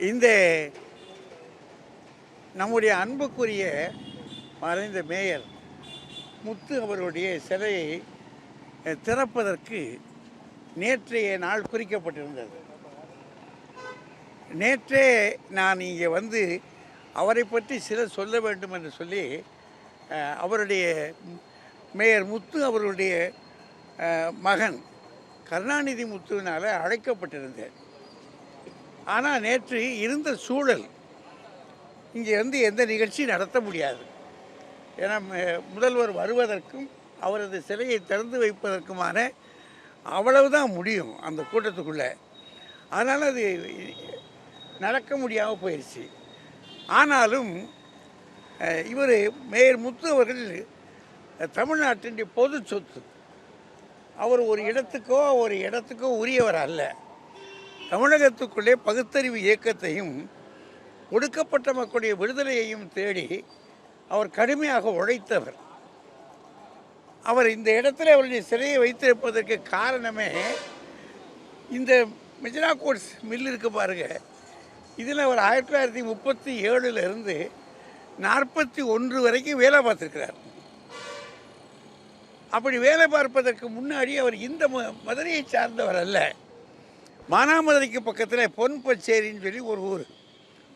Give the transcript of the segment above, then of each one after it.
இந்த நம்முடைய அன்புக்குரிய மறைந்த மேயர் முத்து அவருடைய சிலையை திறப்பதற்கு நேற்றைய நாள் குறிக்கப்பட்டிருந்தது. நேற்றே நான் இங்கே வந்து அவரை பற்றி சிலர் சொல்ல வேண்டும் என்று சொல்லி அவருடைய மேயர் முத்து அவருடைய மகன் கருணாநிதி முத்துவினால் அழைக்கப்பட்டிருந்தேன். ஆனால் நேற்று இருந்த சூழல் இங்கே வந்து எந்த நிகழ்ச்சி நடத்த முடியாது. ஏன்னா முதல்வர் வருவதற்கும் அவரது சிலையை திறந்து வைப்பதற்குமான அவ்வளவுதான் முடியும் அந்த கூட்டத்துக்குள்ளே. அதனால் அது நடக்க முடியாமல் போயிடுச்சு. ஆனாலும் இவர் மேயர் முத்து அவர்கள் தமிழ்நாட்டின் பொது சொத்து. அவர் ஒரு இடத்துக்கோ உரியவர் அல்ல. தமிழகத்துக்குள்ளே பகுத்தறிவு இயக்கத்தையும் ஒடுக்கப்பட்ட மக்களுடைய விடுதலையையும் தேடி அவர் கடுமையாக உழைத்தவர். அவர் இந்த இடத்துல அவருடைய சிலையை வைத்திருப்பதற்கு காரணமே இந்த மெஜினா கோட்ஸ் மில் இருக்கு பாருங்க. இதில் அவர் 1937 41 வரைக்கும் வேலை பார்த்துருக்கிறார். அப்படி வேலை பார்ப்பதற்கு முன்னாடி அவர் இந்த மதுரையை சார்ந்தவர் அல்ல. மானாமதுரைக்கு பக்கத்தில் பொன்பச்சேரின்னு சொல்லி ஒரு ஊர்,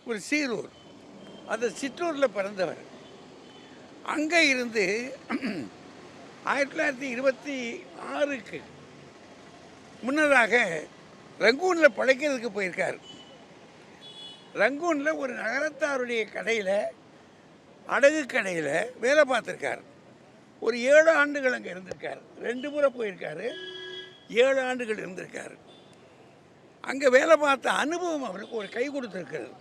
ஒரு சீரூர், அந்த சிற்றூரில் பிறந்தவர். அங்கே இருந்து 1926க்கு முன்னதாக ரங்கூனில் பழைக்கிறதுக்கு போயிருக்கார். ரங்கூனில் ஒரு நகரத்தாருடைய கடையில், அடகு கடையில் வேலை பார்த்துருக்கார். ஒரு 7 ஆண்டுகள் அங்கே இருந்திருக்கார். 2 முறை போயிருக்காரு. 7 ஆண்டுகள் இருந்திருக்கார். அங்கே வேலை பார்த்த அனுபவம் அவருக்கு ஒரு கை கொடுத்துருக்கிறது.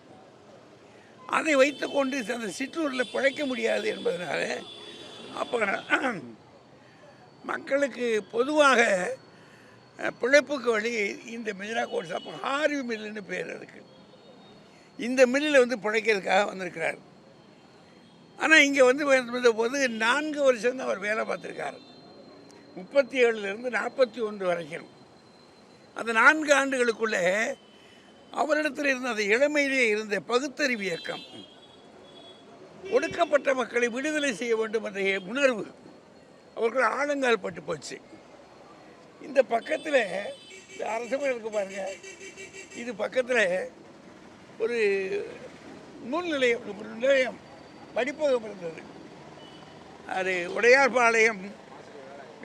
அதை வைத்து கொண்டு அந்த சிற்றூரில் பிழைக்க முடியாது என்பதனால அப்போ மக்களுக்கு பொதுவாக பிழைப்புக்கு வழி இந்த மெஜினா கோட்ஸ், அப்போ ஹார்வி மில்லுன்னு பேர் இருக்குது. இந்த மில்லில் வந்து பிழைக்கிறதுக்காக வந்திருக்கிறார். ஆனால் இங்கே வந்து வந்தபோது 4 வருஷம் தான் அவர் வேலை பார்த்துருக்கார். 37 41 வரைக்கும். அந்த 4 ஆண்டுகளுக்குள்ளே அவரிடத்தில் இருந்த அந்த இளமையிலே இருந்த பகுத்தறிவு இயக்கம், ஒடுக்கப்பட்ட மக்களை விடுதலை செய்ய வேண்டும் என்ற உணர்வு அவர்கள் ஆழங்கால் பட்டு போச்சு. இந்த பக்கத்தில் இந்த அரசு இருக்கு பாருங்க, இது பக்கத்தில் ஒரு நூல் நிலையம் படிப்பகம் இருந்தது. அது உடையார்பாளையம்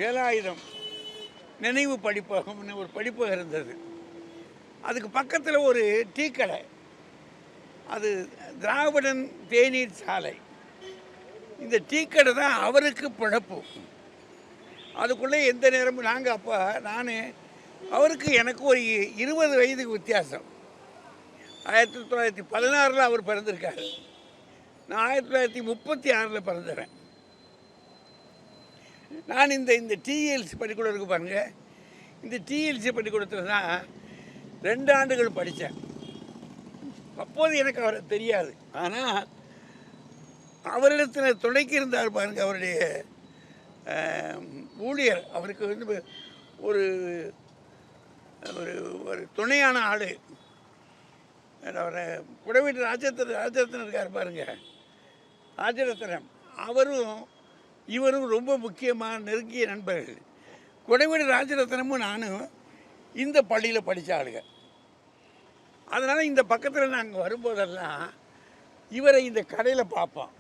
வேலாயுதம் நினைவு படிப்பகம்னு ஒரு படிப்பகம் இருந்தது. அதுக்கு பக்கத்தில் ஒரு டீ கடை, அது திராவிடன் தேநீர் சாலை. இந்த டீ கடை தான் அவருக்கு பிழப்பு. அதுக்குள்ளே எந்த நேரமும் நாங்கள் அப்போ அவருக்கு எனக்கு ஒரு 20 வயதுக்கு வித்தியாசம். 1916 அவர் பிறந்திருக்காரு. நான் 1936 பிறந்தவன். நான் இந்த டிஎல்சி பள்ளிக்கூடம் இருக்கு பாருங்க, இந்த டிஎல்சி பள்ளிக்கூடத்தில் தான் 2 ஆண்டுகள் படித்தேன். அப்போது எனக்கு அவரை தெரியாது. ஆனால் அவரிடத்தில் துணைக்கு இருந்தார் பாருங்க, அவருடைய ஊழியர். அவருக்கு வந்து ஒரு ஒரு துணையான ஆள். அவரை புடவீட்டு ராஜரத்னம் இருக்கார் பாருங்க, ராஜரத்னம். அவரும் இவரும் ரொம்ப முக்கியமான நெருங்கிய நண்பர்கள். குடவீடு ராஜரத்னமும் நானும் இந்த பள்ளியில் படித்த ஆளுங்க. அதனால் இந்த பக்கத்தில் நாங்கள் வரும்போதெல்லாம் இவரை இந்த கடையில் பார்ப்போம்.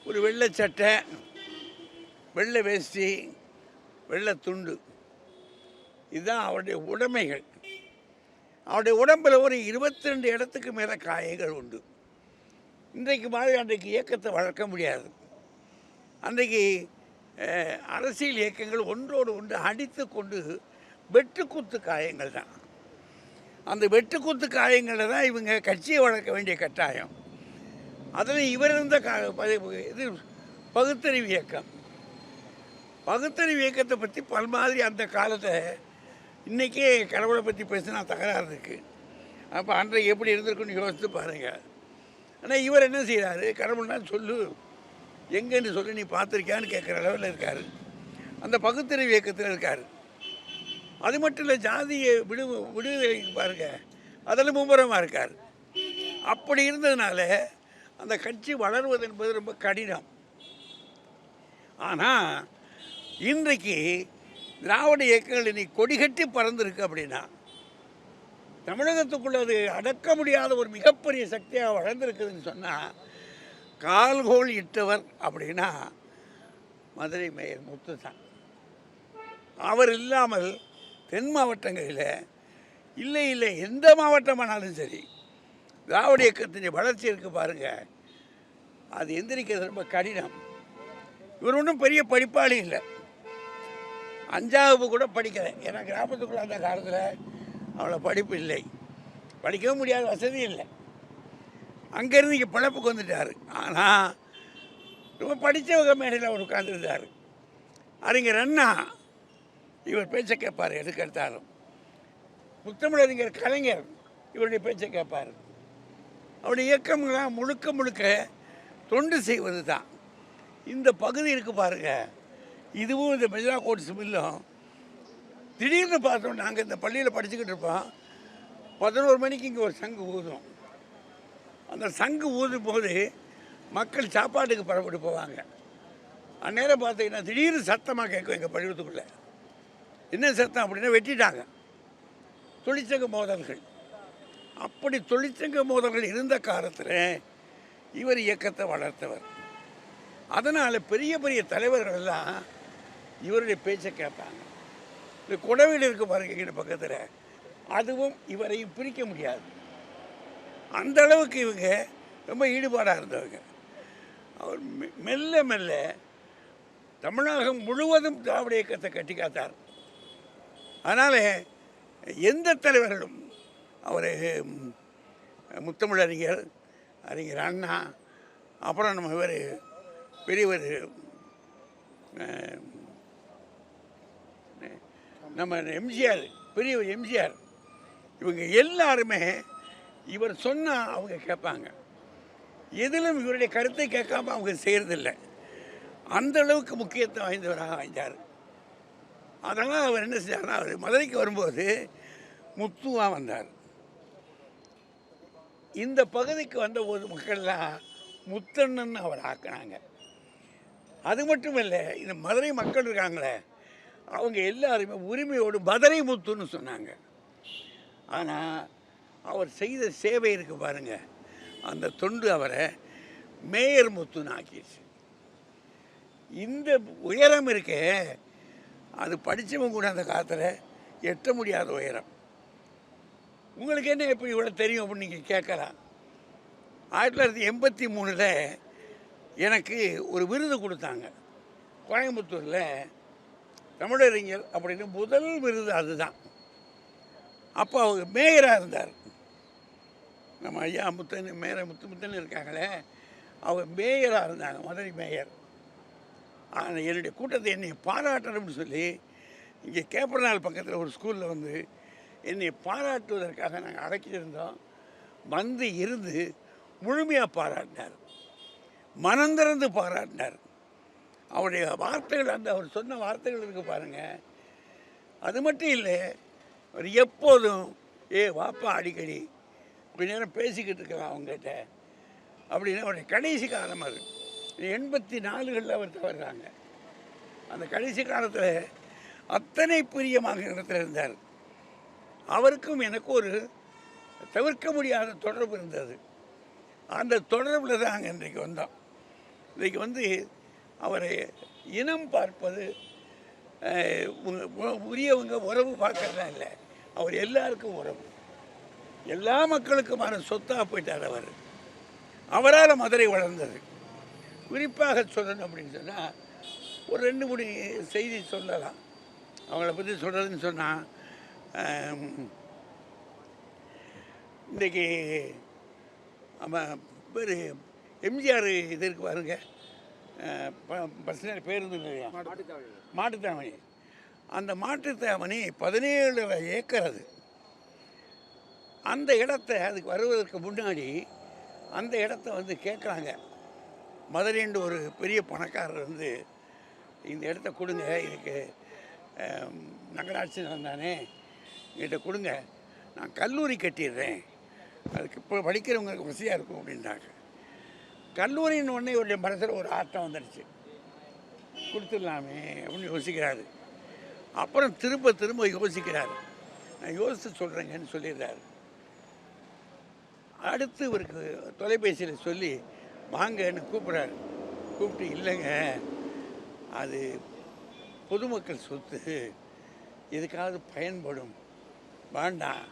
ஒரு வெள்ளை சட்டை, வெள்ளை வேஷ்டி, வெள்ளை துண்டு, இதுதான் அவருடைய உடைமைகள். அவருடைய உடம்பில் ஒரு 22 இடத்துக்கு மேலே காயங்கள் உண்டு. இன்றைக்கு மாதிரி அன்றைக்கு இயக்கத்தை வளர்க்க முடியாது. அன்றைக்கு அரசியல் இயக்கங்கள் ஒன்றோடு ஒன்று அடித்து கொண்டு வெட்டுக்குத்து காயங்கள் தான். அந்த வெட்டுக்குத்து காயங்களில் தான் இவங்க கட்சியை வளர்க்க வேண்டிய கட்டாயம். அதில் இவர் இருந்த இது பகுத்தறிவு இயக்கம். பகுத்தறிவு இயக்கத்தை பற்றி பல்மாதிரி அந்த காலத்தை இன்றைக்கே கடவுளை பற்றி பேசினா தகராறு இருக்குது. அப்போ அன்றைக்கு எப்படி இருந்திருக்குன்னு யோசித்து பாருங்கள். ஆனால் இவர் என்ன செய்கிறாரு, கடவுள்னா சொல்லு, எங்கன்னு சொல்லி நீ பார்த்துருக்கியான்னு கேட்குற அளவில் இருக்கார். அந்த பகுத்தறிவு இயக்கத்தில் இருக்கார். அது மட்டும் இல்லை, ஜாதிய விடுதலைக்கு பாருங்கள், அதில் மும்முரமாக இருக்கார். அப்படி இருந்ததுனால அந்த கட்சி வளர்வது என்பது ரொம்ப கடினம். ஆனால் இன்றைக்கு திராவிட இயக்கங்கள் இன்னைக்கு கொடிகட்டி பறந்துருக்கு. அப்படின்னா தமிழகத்துக்குள்ள அது அடக்க முடியாத ஒரு மிகப்பெரிய சக்தியாக வளர்ந்துருக்குதுன்னு சொன்னால் கால்கோள் இட்டவர் அப்படின்னா மதுரை மேயர் முத்து தான். அவர் இல்லாமல் தென் மாவட்டங்களில் இல்லை எந்த மாவட்டமானாலும் சரி திராவிட இயக்கத்தின் வளர்ச்சி இருக்குது பாருங்கள், அது எந்திரிக்கிறது ரொம்ப கடினம். இவர் ஒன்றும் பெரிய படிப்பாளி இல்லை, 5வது கூட படிக்கலை. ஏன்னா கிராமத்துக்குள்ள அந்த காலத்தில் அவ்வளோ படிப்பு இல்லை, படிக்கவும் முடியாத வசதி இல்லை. அங்கேருந்து இங்கே பிழப்புக்கு வந்துட்டார். ஆனால் ரொம்ப படித்தவங்க மேடையில் அவர் உட்காந்துருந்தார். அறிஞர் அண்ணா இவர் பேச்சை கேட்பார் எதுக்கெடுத்தாலும். முத்தமிழறிஞர் கலைஞர் இவருடைய பேச்சை கேட்பார். அவருடைய இயக்கம்லாம் முழுக்க முழுக்க தொண்டு செய்வது தான். இந்த பகுதி இருக்குது பாருங்கள், இதுவும் இந்த மெஜினா கோட்ஸ் மில்லும் திடீர்னு பார்த்தோம். நாங்கள் இந்த பள்ளியில் படிச்சுக்கிட்டு இருப்போம். 11 மணிக்கு இங்கே ஒரு சங்கு ஊதும். அந்த சங்கு ஊதும் போது மக்கள் சாப்பாட்டுக்கு புறப்பட்டு போவாங்க. அந்நேரம் பார்த்தீங்கன்னா திடீர்னு சத்தமாக கேட்கும் எங்கள் பள்ளிக்கூடத்துக்குள்ளே. என்ன சத்தம் அப்படின்னா வெட்டிட்டாங்க, தொழிற்சங்க மோதல்கள். அப்படி தொழிற்சங்க மோதல்கள் இருந்த காலத்தில் இவர் இயக்கத்தை வளர்த்தவர். அதனால் பெரிய பெரிய தலைவர்கள் எல்லாம் இவருடைய பேச்சை கேட்பாங்க. இந்த குடவீடு இருக்குது பாருங்க எங்கள் பக்கத்தில், அதுவும் இவரையும் பிரிக்க முடியாது. அந்த அளவுக்கு இவங்க ரொம்ப ஈடுபாடாக இருந்தவங்க. அவர் மெல்ல மெல்ல தமிழகம் முழுவதும் திராவிட இயக்கத்தை கட்டி காத்தார். அதனால் எந்த தலைவர்களும் அவர் முத்தமிழறிஞர், அறிஞர் அண்ணா, அப்புறம் நம்ம இவர் பெரியவர் நம்ம எம்ஜிஆர், பெரியவர் எம்ஜிஆர், இவங்க எல்லாருமே இவர் சொன்னால் அவங்க கேட்பாங்க. எதிலும் இவருடைய கருத்தை கேட்காம அவங்க செய்கிறதில்லை. அந்த அளவுக்கு முக்கியத்துவம் வாய்ந்தவராக வாய்ந்தார். அதனால் அவர் என்ன செஞ்சார்னா, அவர் மதுரைக்கு வரும்போது முத்துவாக வந்தார். இந்த பகுதிக்கு வந்தபோது மக்கள்லாம் முத்தண்ணன் அவர் ஆக்கினாங்க. அது மட்டும் இல்லை, இந்த மதுரை மக்கள் இருக்காங்களே அவங்க எல்லாருமே உரிமையோடு மதுரை முத்துன்னு சொன்னாங்க. ஆனால் அவர் செய்த சேவை இருக்குது பாருங்கள், அந்த தொண்டு அவரை மேயர் முத்துன்னு ஆக்கிடுச்சு. இந்த உயரம் இருக்கே, அது படித்தவங்க கூட அந்த காலத்தில் எட்ட முடியாத உயரம். உங்களுக்கு என்ன இப்போ இவ்வளோ தெரியும் அப்படின்னு நீங்கள் கேட்கலாம். 1983 எனக்கு ஒரு விருது கொடுத்தாங்க கோயம்புத்தூரில், தமிழறிஞர் அப்படின்னு முதல் விருது அதுதான். அப்போ அவங்க மேயராக இருந்தார். நம்ம ஐயா முத்தன் மேயர் முத்துன்னு இருக்காங்களே, அவங்க மேயராக இருந்தாங்க, மதுரை மேயர். ஆனால் என்னுடைய கூட்டத்தை என்னை பாராட்டணும்னு சொல்லி இங்கே கேப்பரநாள் பக்கத்தில் ஒரு ஸ்கூலில் வந்து என்னை பாராட்டுவதற்காக நாங்கள் அழைச்சிருந்தோம். வந்து இருந்து முழுமையாக பாராட்டினார், மனந்திறந்து பாராட்டினார். அவருடைய வார்த்தைகள், அந்த அவர் சொன்ன வார்த்தைகள் இருக்குது பாருங்கள், அது மட்டும் இல்லை, அவர் எப்போதும் வாப்பா அடிக்கடி கொஞ்ச நேரம் பேசிக்கிட்டு இருக்கலாம் அவங்ககிட்ட அப்படின்னு. அவருடைய கடைசி காலம் அது 84களில் அவர் தவறுறாங்க. அந்த கடைசி காலத்தில் அத்தனை பிரியமாக இடத்துல இருந்தார். அவருக்கும் எனக்கும் ஒரு தவிர்க்க முடியாத தொடர்பு இருந்தது. அந்த தொடர்பில் தான் நாங்கள் இன்றைக்கு வந்தோம். இன்றைக்கு வந்து அவரை இனம் பார்ப்பது, உரியவங்க உறவு பார்க்கறதா இல்லை, அவர் எல்லாருக்கும் உறவு, எல்லா மக்களுக்குமான சொத்தாக போயிட்டார் அவர். அவரால் மதுரை வளர்ந்தது. குறிப்பாக சொல்லணும் அப்படின்னு சொன்னால் ஒரு 2-3 செய்தி சொல்லலாம். அவங்கள பற்றி சொல்கிறதுன்னு சொன்னால், இன்றைக்கி நம்ம பேர் எம்ஜிஆர் இது இருக்கு பாருங்க, பர்சனல் பேருந்து இல்லையா, மாட்டுத்தாவணி. அந்த மாட்டுத்தாவணி 17 ஏக்கர் அது. அந்த இடத்த அதுக்கு வருவதற்கு முன்னாடி அந்த இடத்த வந்து கேட்குறாங்க. மதுரைண்டு ஒரு பெரிய பணக்காரர் வந்து இந்த இடத்த கொடுங்க, இதுக்கு நகராட்சி வந்தானே, என்கிட்ட கொடுங்க, நான் கல்லூரி கட்டிடுறேன் அதுக்கு இப்போ படிக்கிறவங்களுக்கு வசதியாக இருக்கும் அப்படின்றாங்க. கல்லூரியின் உடனே இவருடைய மனசில் ஒரு ஆட்டம் வந்துடுச்சு, கொடுத்துடலாமே அப்படின்னு யோசிக்கிறாரு. அப்புறம் திரும்ப திரும்ப யோசிக்கிறார். நான் யோசித்து சொல்கிறேங்கன்னு சொல்லிடுறாரு. அடுத்து இவருக்கு தொலைபேசியில் சொல்லி வாங்கன்னு கூப்பிட்றாரு. கூப்பிட்டு இல்லைங்க, அது பொதுமக்கள் சொத்து, எதுக்காவது பயன்படும், வேண்டாம்,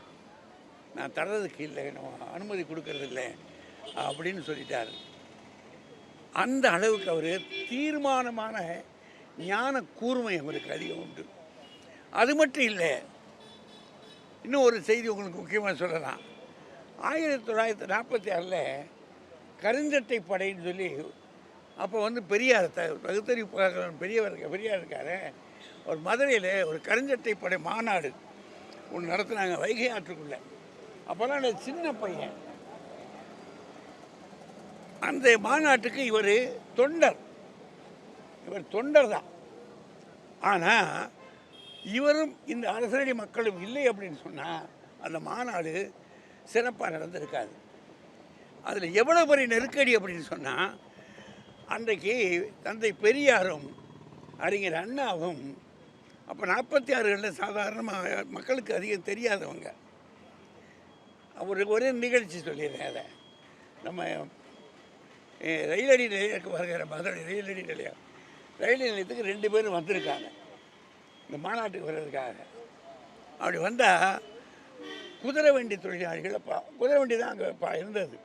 நான் தர்றதுக்கு இல்லை, நான் அனுமதி கொடுக்கறது இல்லை அப்படின்னு சொல்லிட்டார். அந்த அளவுக்கு அவர் தீர்மானமான ஞான கூர்மை அவருக்கு அதிகம் உண்டு. அது மட்டும் இல்லை, இன்னும் ஒரு செய்தி உங்களுக்கு முக்கியமாக சொல்லலாம். 1946 கருஞ்சட்டை படைன்னு சொல்லி அப்போ பெரியார் பகுத்தறிவு பெரியார் இருக்கார். ஒரு மதுரையில் ஒரு கருஞ்சட்டை படை மாநாடு ஒன்று நடத்துனாங்க வைகை ஆற்றுக்குள்ளே. அப்போல்லாம் சின்ன பையன். அந்த மாநாட்டுக்கு இவர் தொண்டர் தான். ஆனால் இவரும் இந்த அரசடி மக்களும் இல்லை அப்படின்னு சொன்னால் அந்த மாநாடு சிறப்பாக நடந்திருக்காது. அதில் எவ்வளோ பெரிய நெருக்கடி அப்படின்னு சொன்னால், அன்றைக்கு தந்தை பெரியாரும் அறிஞர் அண்ணாவும் அப்போ 46களில் சாதாரணமாக மக்களுக்கு அதிகம் தெரியாதவங்க. ஒரு நிகழ்ச்சி சொல்லிடுறேன். அதை நம்ம ரயிலடி நிலையத்துக்கு வருகிற மதுரை ரயிலடி நிலையம், ரயில் நிலையத்துக்கு 2 பேரும் வந்திருக்காங்க இந்த மாநாட்டுக்கு வர்றதுக்காக. அப்படி வந்தால் குதிரை வண்டி தொழிலாளிகள், குதிரை வண்டி தான் அங்கே இருந்தது,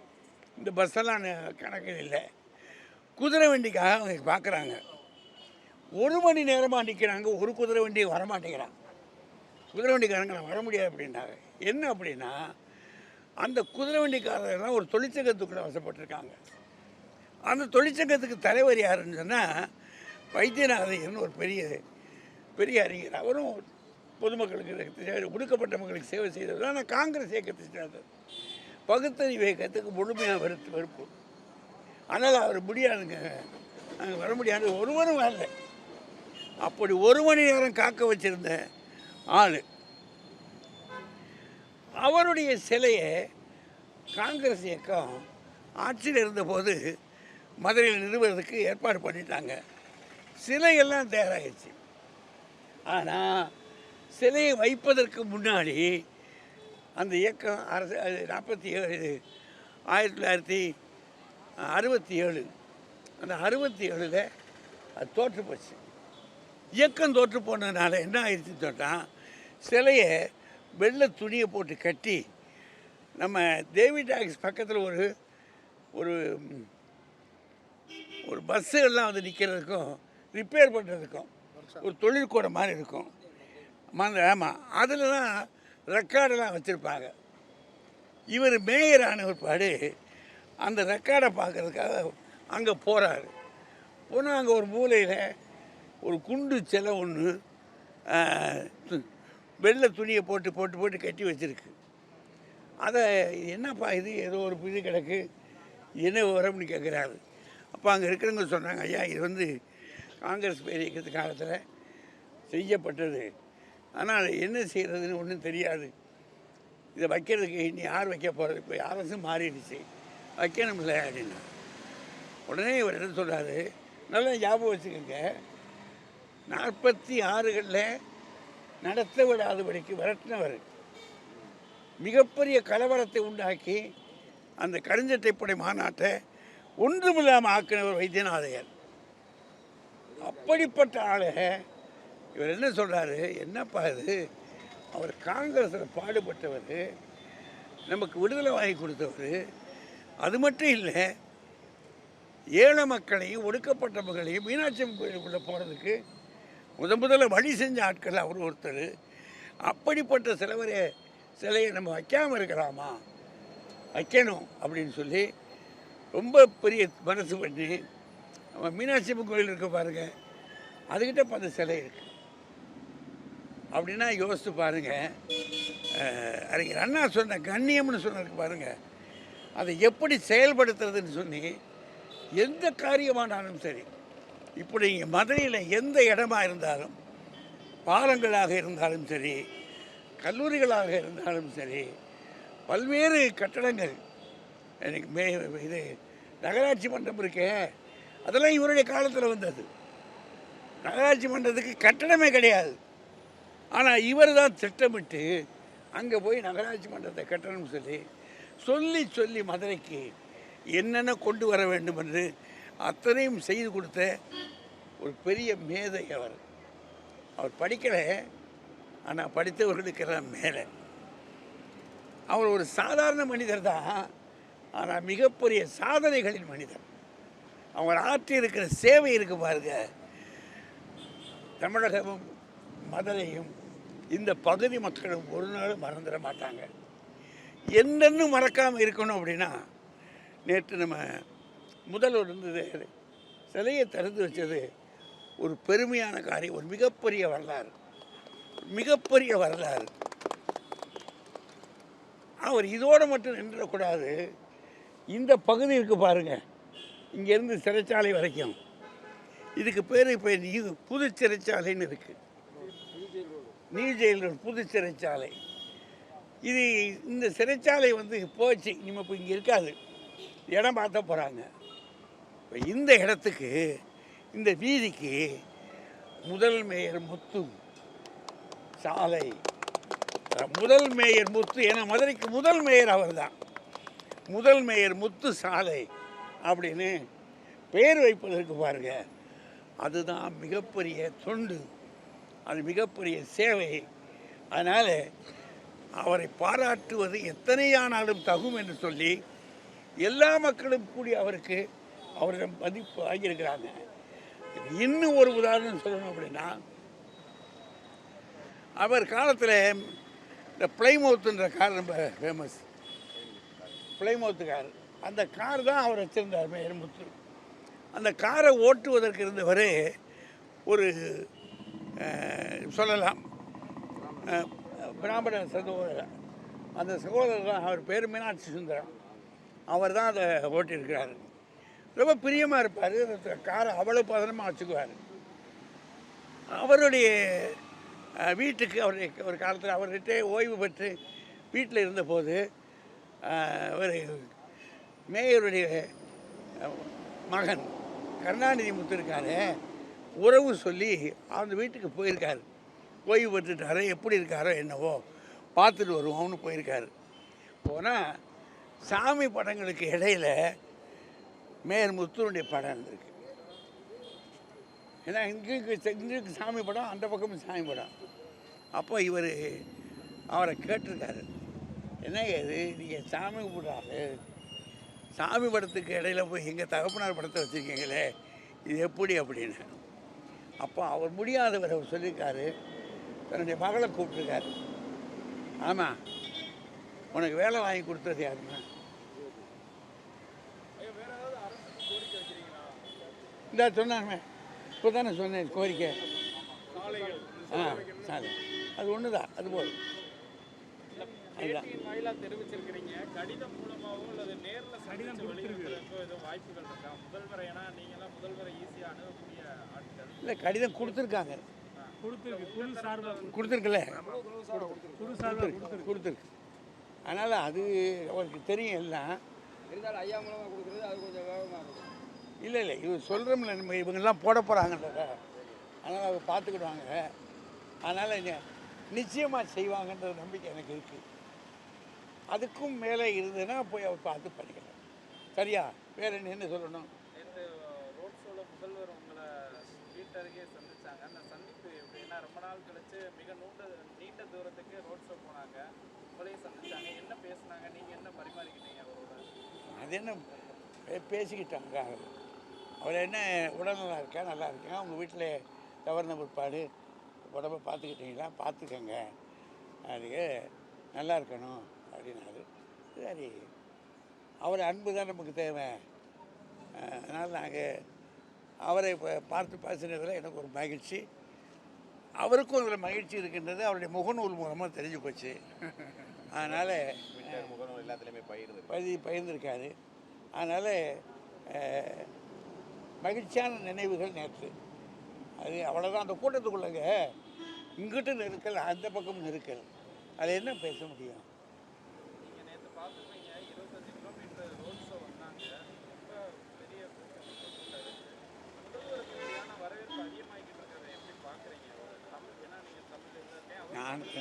இந்த பஸ்ஸெல்லாம் கணக்கில் இல்லை. குதிரை வண்டிக்காக அவங்க பார்க்குறாங்க. 1 மணி நேரமாக நிற்கிறாங்க, ஒரு குதிரை வண்டி வரமாட்டேங்கிறாங்க. குதிரை வண்டிக்காரங்க நான் வர முடியாது அப்படின்னாங்க. என்ன அப்படின்னா, அந்த குதிரை வண்டிக்காரர்லாம் ஒரு தொழிற்சங்கத்துக்குள்ளே வசப்பட்டிருக்காங்க. அந்த தொழிற்சங்கத்துக்கு தலைவர் யாருன்னு சொன்னால் வைத்தியநாதையர்னு ஒரு பெரிய அறிஞர். அவரும் பொதுமக்களுக்கு ஒடுக்கப்பட்ட மக்களுக்கு சேவை செய்தவர். ஆனால் காங்கிரஸ் இயக்கத்தை சேர்ந்தது. பகுத்தறிவு இயக்கத்துக்கு முழுமையாக வெறுப்பு. ஆனால் அவர் முடியாதுங்க, நாங்கள் வர முடியாது, ஒருவரும் வரல. அப்படி 1 மணி நேரம் காக்க வச்சிருந்த ஆள், அவருடைய சிலையை காங்கிரஸ் இயக்கம் ஆட்சியில் இருந்தபோது மதுரையில் நிறுவுவதற்கு ஏற்பாடு பண்ணிட்டாங்க. சிலையெல்லாம் தயாராகிடுச்சு. ஆனால் சிலையை வைப்பதற்கு முன்னாடி அந்த இயக்கம் 1967 அந்த 67 அது தோற்று போச்சு. இயக்கம் தோற்று போனதுனால என்ன ஆயிடுச்சுன்னு சொன்னால், சிலையை வெள்ளை துணியை போட்டு கட்டி நம்ம தேவி டாக்ஸ் பக்கத்தில் ஒரு ஒரு பஸ்ஸுகள்லாம் நிற்கிறதுக்கும் ரிப்பேர் பண்ணுறதுக்கும் ஒரு தொழிற்கூடம் மாதிரி இருக்கும். ஆமாம், அதில் தான் ரெக்கார்டெல்லாம் வச்சுருப்பாங்க. இவர் மேயர் ஆன ஒருபாடு அந்த ரெக்கார்டை பார்க்குறதுக்காக அங்கே போகிறாரு. போனால் அங்கே ஒரு மூலையில் ஒரு குண்டு சிலை ஒன்று வெள்ளை துணியை போட்டு கட்டி வச்சுருக்கு. அதை என்னப்பா இது, ஏதோ ஒரு இது கிடக்கு, என்ன விவரம்னு கேட்குறாரு. அப்போ அங்கே இருக்கிறவங்க சொன்னாங்க, ஐயா இது காங்கிரஸ் பேர் இயக்கத்து காலத்தில் செய்யப்பட்டது, ஆனால் அதை என்ன செய்கிறதுன்னு ஒன்றும் தெரியாது, இதை வைக்கிறதுக்கு இனி யார் வைக்க போகிறது, இப்போ அரசு மாறிடுச்சு, வைக்கணும்ல அப்படின்னா. உடனே இவர் என்ன சொல்கிறாரு, நல்லா ஞாபகம் வச்சுக்கோங்க, 46களில் நடத்த விடாதபடிக்கு விரட்டினவர், மிகப்பெரிய கலவரத்தை உண்டாக்கி அந்த கருஞ்சட்டைப்படை மாநாட்டை ஒன்றுமில்லாமல் ஆக்கினவர் வைத்தியநாதையர். அப்படிப்பட்ட ஆளை இவர் என்ன சொல்கிறாரு, என்னப்பா இது, அவர் காங்கிரஸில் பாடுபட்டவர், நமக்கு விடுதலை வாங்கி கொடுத்தவர். அது மட்டும் இல்லை, ஏழை மக்களையும் ஒடுக்கப்பட்ட மக்களையும் மீனாட்சி அம்மன் கோயிலுக்குள்ளே போகிறதுக்கு முதல்ல வழி செஞ்ச ஆட்கள் அவர் ஒருத்தர். அப்படிப்பட்ட சிலையை நம்ம வைக்காமல் இருக்கலாமா, வைக்கணும் அப்படின்னு சொல்லி ரொம்ப பெரிய மனசு பண்ணி, நம்ம மீனாட்சி அம்மன் கோயில் இருக்க பாருங்கள், அதுக்கிட்ட 10 சிலை இருக்குது. அப்படின்னா யோசித்து பாருங்கள், அறிஞர் அண்ணா சொன்ன கண்ணியம்னு சொன்னதுக்கு பாருங்கள், அதை எப்படி செயல்படுத்துறதுன்னு சொல்லி எந்த காரியமானாலும் சரி, இப்படி இங்கே மதுரையில் எந்த இடமா இருந்தாலும், பாலங்களாக இருந்தாலும் சரி, கல்லூரிகளாக இருந்தாலும் சரி, பல்வேறு கட்டடங்கள் எனக்கு இது நகராட்சி மன்றம் இருக்கே, அதெல்லாம் இவருடைய காலத்தில் வந்தது. நகராட்சி மன்றத்துக்கு கட்டடமே கிடையாது. ஆனால் இவர் தான் திட்டமிட்டு அங்கே போய் நகராட்சி மன்றத்தை கட்டணும்னு சொல்லி சொல்லி மதுரைக்கு என்னென்ன கொண்டு வர வேண்டும் என்று அத்தனையும் செய்து கொடுத்த ஒரு பெரிய மேதை அவர். அவர் படிக்கலை, ஆனால் படித்தவர்களுக்கெல்லாம் மேலே. அவர் ஒரு சாதாரண மனிதர் தான், ஆனால் மிகப்பெரிய சாதனைகளின் மனிதர். அவர் ஆற்றி இருக்கிற சேவை இருக்கு பாருங்க. தமிழகமும் மதுரையும் இந்த பகுதி மக்களும் ஒரு நாள் மறந்துட மாட்டாங்க. என்னென்னு மறக்காமல் இருக்கணும் அப்படின்னா, நேற்று நம்ம முதல்வர் இருந்தது சிலையை திறந்து வச்சது ஒரு பெருமையான காரியம், ஒரு மிகப்பெரிய வரலாறு, மிகப்பெரிய வரலாறு. அவர் இதோடு மட்டும் நின்றக்கூடாது. இந்த பகுதி இருக்குது பாருங்கள், இங்கேருந்து சிறைச்சாலை வரைக்கும், இதுக்கு பேர் இப்போ புது சிறைச்சாலைன்னு இருக்குது. நியூ ஜெயில் ரோடு புது சிறைச்சாலை. இது இந்த சிறைச்சாலை போச்சு, இனிமேல் இப்போ இங்கே இருக்காது, இடம் பார்த்த போகிறாங்க. இப்போ இந்த இடத்துக்கு, இந்த வீதிக்கு முதல் மேயர் முத்து சாலை, முதல் மேயர் முத்து, ஏன்னா மதுரைக்கு முதல் மேயர் அவர் தான், முதல் மேயர் முத்து சாலை அப்படின்னு பேர் வைப்பதற்கு பாருங்க, அதுதான் மிகப்பெரிய தொண்டு, அது மிகப்பெரிய சேவை. அதனால் அவரை பாராட்டுவது எத்தனையானாலும் தகும் என்று சொல்லி எல்லா மக்களும் கூடி அவரிடம் மதிப்பு ஆகியிருக்கிறாங்க. இன்னும் ஒரு உதாரணம் சொல்லணும் அப்படின்னா, அவர் காலத்தில் இந்த பிளைமவுத்துன்ற கார் ரொம்ப ஃபேமஸ், பிளைமவுத்து கார். அந்த கார் தான் அவர் வச்சுருந்தார் மேயர் முத்து. அந்த காரை ஓட்டுவதற்கு இருந்தவர் ஒரு சொல்லலாம் பிராமண சகோதரர். அந்த சகோதரர் தான், அவர் பேர் மீனாட்சி சுந்தரம். அவர் தான் அதை ஓட்டியிருக்கிறார். ரொம்ப பிரியமாக இருப்பார், காரை அவ்வளோ பதனமாக வச்சுக்குவார். அவருடைய வீட்டுக்கு ஒரு காலத்தில் அவர்கிட்ட ஓய்வு பெற்று வீட்டில் இருந்தபோது ஒரு மேயருடைய மகன் கருணாநிதி முத்து இருக்காரு, உறவு சொல்லி அந்த வீட்டுக்கு போயிருக்காரு. ஓய்வு பெற்றுட்டாரு, எப்படி இருக்காரோ என்னவோ பார்த்துட்டு வருவோம்னு போயிருக்காரு. போனால் சாமி படங்களுக்கு இடையில் மேயர் முத்துனுடைய படம் இருந்திருக்கு. ஏன்னா இங்கே சாமி படம், அந்த பக்கமும் சாமி படம். அப்போ இவர் அவரை கேட்டிருக்காரு, என்ன இது நீங்கள் சாமி கும்பிட்றாரு, சாமி படத்துக்கு இடையில போய் எங்கள் தகப்பனார் படத்தை வச்சுருக்கீங்களே, இது எப்படி அப்படின்னு. அப்போ அவர் முடியாதவர் அவர் சொல்லியிருக்காரு, தன்னுடைய மகளை கூப்பிட்டுருக்காரு. ஆமாம், உனக்கு வேலை வாங்கி கொடுத்தது யாருன்னா, இந்த சொன்னாங்க, இப்போ தானே சொன்னேன் கோரிக்கை. சாலை அது ஒன்று தான், அது போதும். தெரிவிச்சிருக்கிறீங்க, கடிதம் மூலமாவோ அல்லது நேரில் கடிதம் வாய்ப்புகள் இருக்கா முதல்வரை? ஏன்னா நீங்களாம் முதல்வரை ஈஸியாக அணுகக்கூடிய ஆட்கள். இல்லை, கடிதம் கொடுத்துருக்காங்க, கொடுத்துருக்குல்ல, கொடுத்துருக்கு. அதனால் அது அவருக்கு தெரியும் எல்லாம். இருந்தாலும் ஐயா மூலமாக கொடுக்குறது அது கொஞ்சம் வேகமாக இருக்கும். இல்லை இவர் சொல்கிறோம்ல, நம்ம இவங்கெல்லாம் போட போகிறாங்கன்றத, அதனால் அவர் பார்த்துக்கிடுவாங்க. அதனால் நிச்சயமாக செய்வாங்கன்ற நம்பிக்கை எனக்கு இருக்குது. அதுக்கும் மேலே இருந்ததுன்னா போய் அவர் பார்த்து பண்ணிக்கலாம். சரியா? வேறு என்ன சொல்லணும்? நேற்று ரோட் ஷோவில் முதல்வர் உங்களை வீட்டருகே சந்திச்சாங்க. அந்த சந்திப்பு எப்படின்னா, ரொம்ப நாள் கழிச்சு மிக நீண்ட தூரத்துக்கு ரோட் ஷோ போனாங்க, உங்களையும் சந்திச்சாங்க. என்ன பேசுனாங்க, நீங்கள் என்ன பரிமாறிக்கிட்டீங்க அவரோட? அது என்ன பேசிக்கிட்டாங்க, அவர் என்ன உடல்நலம் இருக்கா, நல்லா இருக்கேன், உங்கள் வீட்டில் தவறுன பிற்பாடு உடம்பை பார்த்துக்கிட்டீங்களா, பார்த்துக்கங்க, அதுக்கு நல்லா இருக்கணும் அப்படின்னாரு. சரி, அவர் அன்பு தான் நமக்கு தேவை. அதனால் நாங்கள் அவரை பார்த்து பேசுனதில் எனக்கு ஒரு மகிழ்ச்சி, அவருக்கும் அதில் மகிழ்ச்சி இருக்கின்றது. அவருடைய முகநூல் மூலமாக தெரிஞ்சு போச்சு. அதனால் முகநூல் எல்லாத்துலேயுமே பகிர்ந்திருக்காரு. அதனால் மகிழ்ச்சியான நினைவுகள் நேற்று. அது அவ்வளோதான். அந்த கூட்டத்துக்குள்ளங்க இங்கிட்டு நெருக்கல், அந்த பக்கம் நெருக்கல், அது என்ன பேச முடியும்? நீங்கள் நேற்று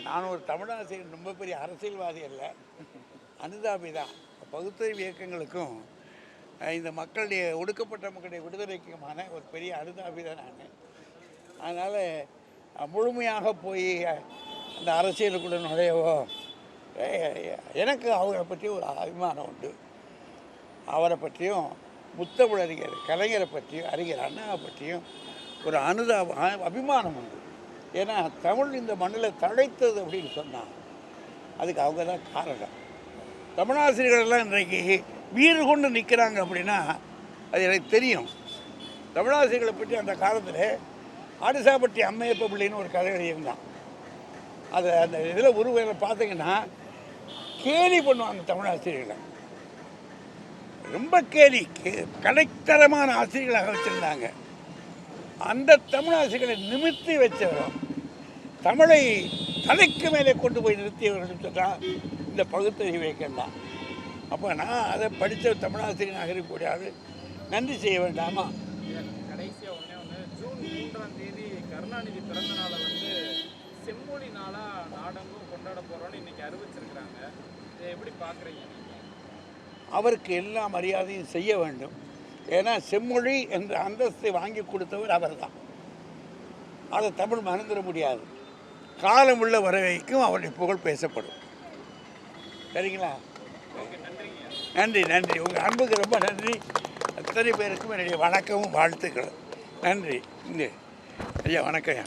நான் ஒரு தமிழாசிரியர், ரொம்ப பெரிய அரசியல்வாதி அல்ல, அனுதாபி தான். பகுத்தறிவு இயக்கங்களுக்கும் இந்த மக்களுடைய ஒடுக்கப்பட்ட மக்களுடைய விடுதலைக்குமான ஒரு பெரிய அனுதாபி தான் நான். அதனால் முழுமையாக போய் அந்த அரசியலுக்குள்ள நுழையவோ, எனக்கு அவரை பற்றி ஒரு அபிமானம் உண்டு. அவரை பற்றியும் முத்தமிழறிஞர் கலைஞரை பற்றியும் அறிஞர் அண்ணாவை பற்றியும் ஒரு அபிமானம் உண்டு. ஏன்னா தமிழ் இந்த மண்ணில் தழைத்தது அப்படின்னு சொன்னால் அதுக்கு அவங்க தான் காரணம். தமிழாசிரியர்கள்லாம் இன்றைக்கு வீறு கொண்டு நிற்கிறாங்க அப்படின்னா அது எனக்கு தெரியும். தமிழாசிரியர்களை பற்றி அந்த காலத்தில் ஆடிசாப்பட்டி அம்மையப்ப பிள்ளைன்னு ஒரு கதை எழுதியிருந்தான். அதை அந்த இதில் உருவங்களை பார்த்தீங்கன்னா கேலி பண்ணுவாங்க தமிழாசிரியர்களை, ரொம்ப கேலி, கடைத்தரமான ஆசிரியர்களாக வச்சுருந்தாங்க. அந்த தமிழாசிரியர்களை நிமிர்த்தி வச்சவரும் தமிழை தலைக்கு மேலே கொண்டு போய் நிறுத்தியவர்கள் சொன்னால் இந்த பகுத்தறிவு இயக்கம் தான். அப்போ நான் அதை படித்த தமிழாசிரியனாக இருக்கக்கூடாது, நன்றி செய்ய வேண்டாமா? கடைசியாக ஒன்று ஜூன் 3ஆம் தேதி கருணாநிதி பிறந்த நாளை செம்மொழி நாளாக நாடெங்கும் கொண்டாட போகிறோன்னு இன்றைக்கி அறிவிச்சிருக்கிறாங்க. இதை எப்படி பார்க்குறீங்க நீங்கள்? அவருக்கு எல்லா மரியாதையும் செய்ய வேண்டும். ஏன்னா செம்மொழி என்ற அந்தஸ்தை வாங்கி கொடுத்தவர் அவர் தான். அதை தமிழ் மறந்துட முடியாது. காலம் உள்ள வர வரைக்கும் அவருடைய புகழ் பேசப்படும். சரிங்களா? நன்றி நன்றி. உங்கள் அன்புக்கு ரொம்ப நன்றி. அத்தனை பேருக்கும் என்னுடைய வணக்கமும் வாழ்த்துக்களும். நன்றி. இங்கே ஐயா வணக்கம்.